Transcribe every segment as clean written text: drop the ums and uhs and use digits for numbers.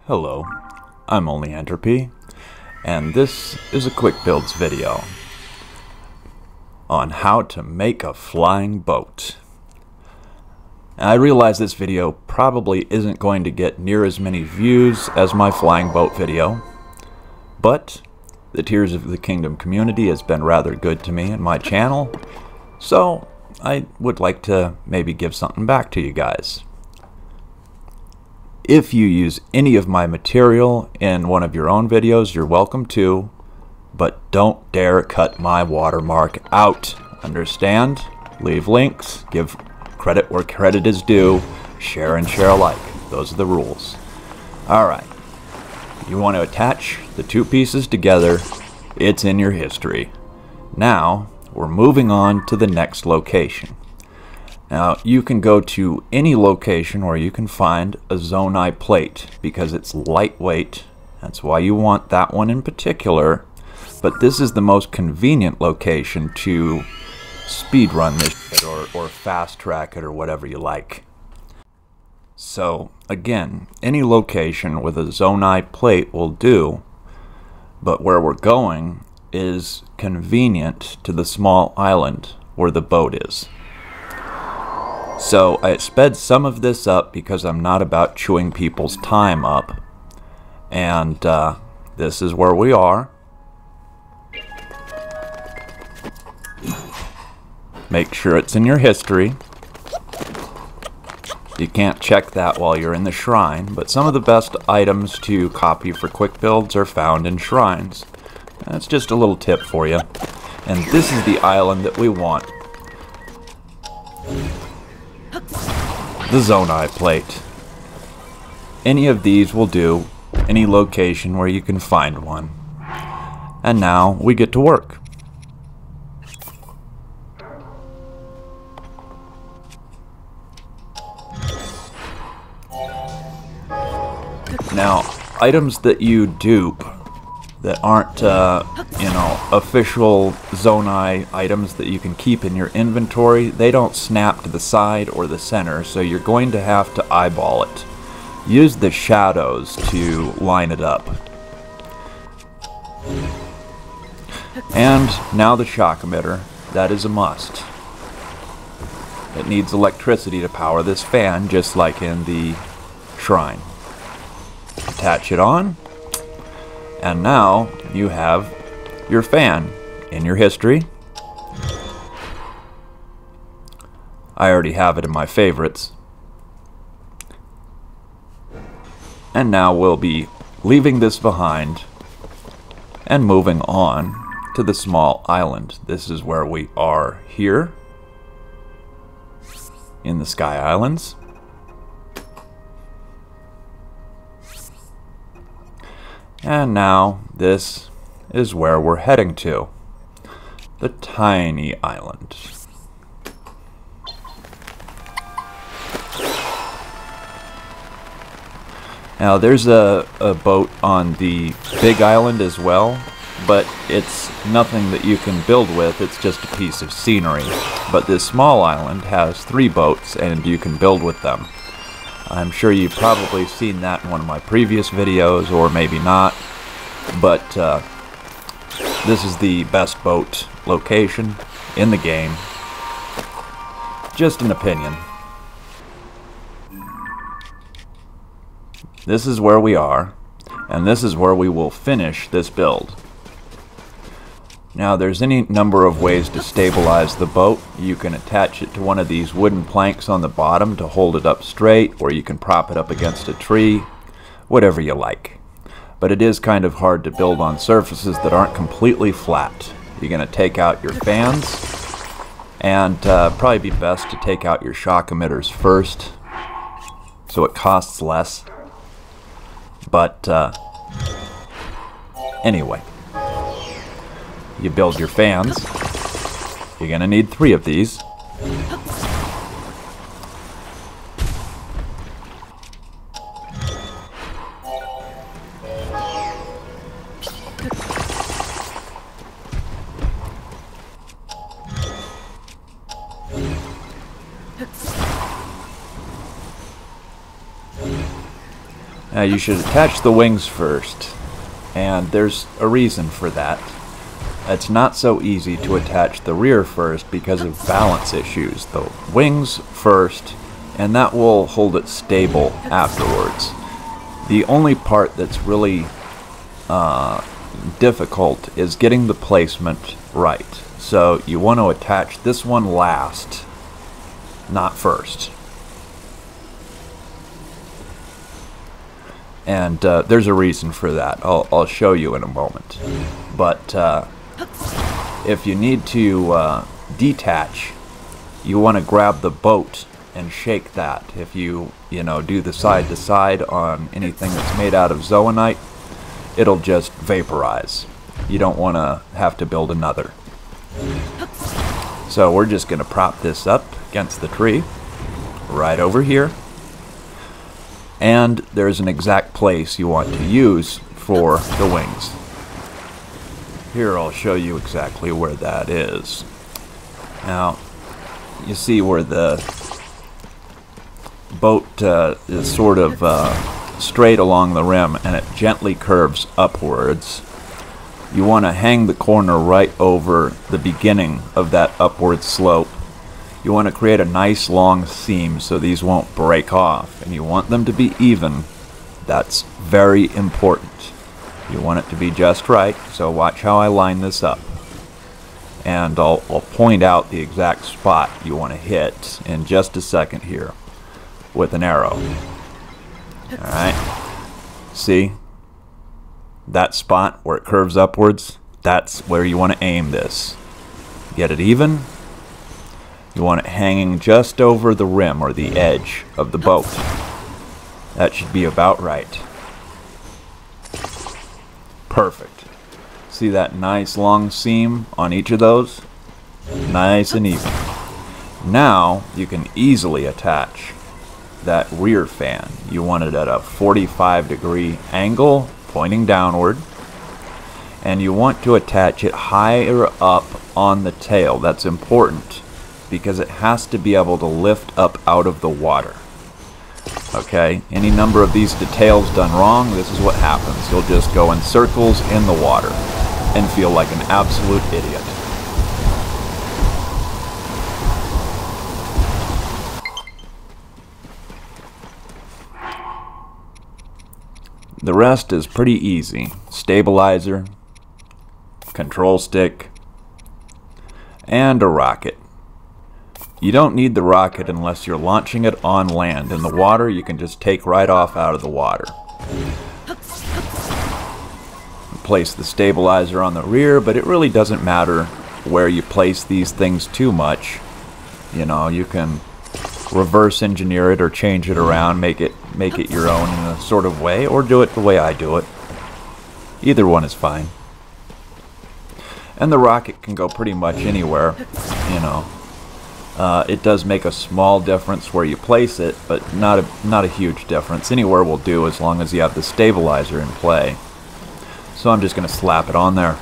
Hello, I'm Only Entropy, and this is a quick builds video on how to make a flying boat. Now, I realize this video probably isn't going to get near as many views as my flying boat video, but the Tears of the Kingdom community has been rather good to me and my channel, so I would like to maybe give something back to you guys. If you use any of my material in one of your own videos, you're welcome to, but don't dare cut my watermark out. Understand? Leave links, give credit where credit is due, share and share alike. Those are the rules. Alright, you want to attach the two pieces together, it's in your history. Now, we're moving on to the next location. Now, you can go to any location where you can find a Zonai plate because it's lightweight. That's why you want that one in particular. But this is the most convenient location to speedrun this shit or fast track it or whatever you like. So, again, any location with a Zonai plate will do. But where we're going is convenient to the small island where the boat is. So I sped some of this up because I'm not about chewing people's time up. And this is where we are. Make sure it's in your history. You can't check that while you're in the shrine, but some of the best items to copy for quick builds are found in shrines. That's just a little tip for you. And this is the island that we want. The Zonai plate. Any of these will do, any location where you can find one. And now we get to work. Now, items that you dupe that aren't, official Zonai items that you can keep in your inventory, they don't snap to the side or the center, so you're going to have to eyeball it. Use the shadows to line it up. And now the shock emitter. That is a must. It needs electricity to power this fan, just like in the shrine. Attach it on. And now you have your fan in your history. I already have it in my favorites. And now we'll be leaving this behind and moving on to the small island. This is where we are here in the Sky Islands. And now this is where we're heading to. The tiny island. Now there's a boat on the big island as well, but it's nothing that you can build with, it's just a piece of scenery. But this small island has 3 boats and you can build with them. I'm sure you've probably seen that in one of my previous videos, or maybe not, but this is the best boat location in the game. Just an opinion. This is where we are, and this is where we will finish this build. Now, there's any number of ways to stabilize the boat. You can attach it to one of these wooden planks on the bottom to hold it up straight, or you can prop it up against a tree, whatever you like. But it is kind of hard to build on surfaces that aren't completely flat. You're going to take out your fans, and probably be best to take out your shock emitters first, so it costs less. But anyway. You build your fans. You're going to need 3 of these. Now you should attach the wings first, and there's a reason for that. It's not so easy to attach the rear first because of balance issues. The wings first, and that will hold it stable afterwards. The only part that's really difficult is getting the placement right. So you want to attach this one last, not first. And there's a reason for that. I'll show you in a moment. But if you need to detach, you want to grab the boat and shake that. If you do the side to side on anything that's made out of zoonite, it'll just vaporize. You don't want to have to build another. So we're just going to prop this up against the tree right over here. And there's an exact place you want to use for the wings. Here I'll show you exactly where that is. Now, you see where the boat is sort of straight along the rim and it gently curves upwards. You want to hang the corner right over the beginning of that upward slope. You want to create a nice long seam so these won't break off, and you want them to be even. That's very important. You want it to be just right, so watch how I line this up. And I'll point out the exact spot you want to hit in just a second here with an arrow. Alright, see? That spot where it curves upwards, that's where you want to aim this. Get it even. You want it hanging just over the rim or the edge of the boat. That should be about right. Perfect. See that nice long seam on each of those? Nice and even. Now you can easily attach that rear fan. You want it at a 45-degree angle, pointing downward. And you want to attach it higher up on the tail. That's important, because it has to be able to lift up out of the water. Okay, any number of these details done wrong, this is what happens. You'll just go in circles in the water and feel like an absolute idiot. The rest is pretty easy. Stabilizer, control stick, and a rocket. You don't need the rocket unless you're launching it on land. In the water, you can just take right off out of the water. Place the stabilizer on the rear, but it really doesn't matter where you place these things too much. You know, you can reverse engineer it or change it around, make it your own in a sort of way, or do it the way I do it. Either one is fine. And the rocket can go pretty much anywhere, you know. It does make a small difference where you place it, but not a huge difference. Anywhere will do as long as you have the stabilizer in play. So I'm just going to slap it on there.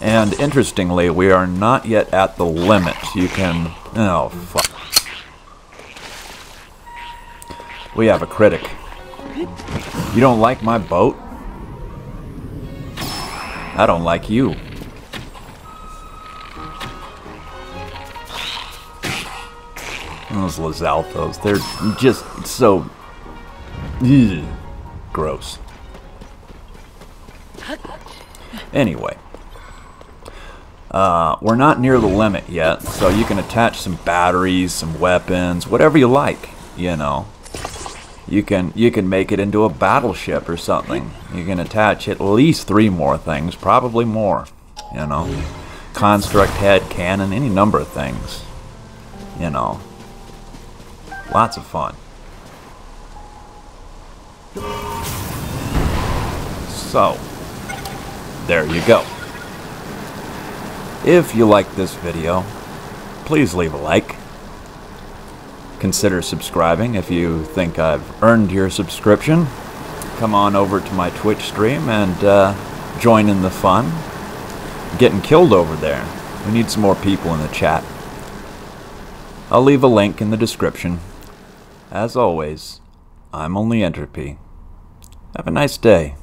And interestingly, we are not yet at the limit. You can... Oh, fuck. We have a critic. You don't like my boat? I don't like you. Those Lizalthos, they're just so... Ugh, gross. Anyway. We're not near the limit yet, so you can attach some batteries, some weapons, whatever you like, you know. You can make it into a battleship or something. You can attach at least 3 more things, probably more, you know. Construct head, cannon, any number of things, you know. Lots of fun. So, there you go. If you like this video, please leave a like. Consider subscribing if you think I've earned your subscription. Come on over to my Twitch stream and join in the fun. I'm getting killed over there. We need some more people in the chat. I'll leave a link in the description. As always, I'm only Entropy. Have a nice day.